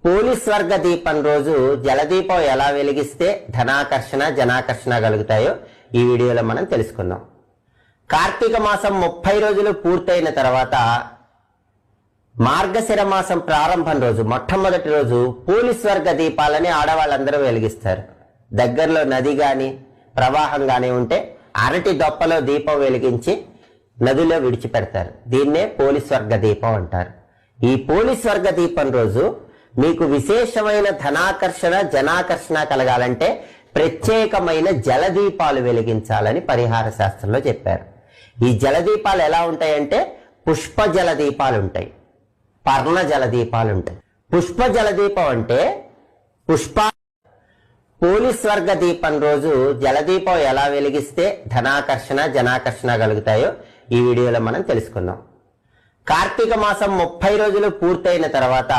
Police వర్గ దీపం రోజు జలదీపం ఎలా వెలిగిస్తే ధనాకర్షణ జనాకర్షణ కలుగుతాయో ఈ వీడియోలో మనం తెలుసుకుందాం. కార్తీక మాసం 30 రోజులు పూర్తయిన తర్వాత మార్గశిర మాసం ప్రారంభం రోజు మొట్టమొదటి రోజు పోలీస్ వర్గ దీపాలని ఆడవాళ్ళందరూ వెలిగిస్తారు. దగ్గరలో నది గాని ప్రవాహం గాని ఉంటే అరటి దొప్పలో దీపం వెలిగించి నదిలో విడిచిపెడతారు. దీన్నే పోలీస్ వర్గ దీపం అంటారు. ఈ పోలీస్ వర్గ దీపం రోజు మీకు విశేషమైన ధనాకర్షణ జనాకర్షణ కలగాలంటే ప్రత్యేకమైన జలదీపాలు వెలిగించాలని పరిహార శాస్త్రంలో చెప్పారు. ఈ జలదీపాలు ఎలా ఉంటాయంటే పుష్ప జలదీపాలు ఉంటాయి, పర్ణ జలదీపాలు ఉంటాయి. పుష్ప జలదీపం అంటే పోలీస్ వర్గ దీపం రోజు జలదీపం ఎలా వెలిగిస్తే ధనాకర్షణ జనాకర్షణ కలుగుతాయో ఈ వీడియోలో మనం తెలుసుకుందాం. కార్తీక మాసం 30 రోజులు పూర్తయిన తర్వాత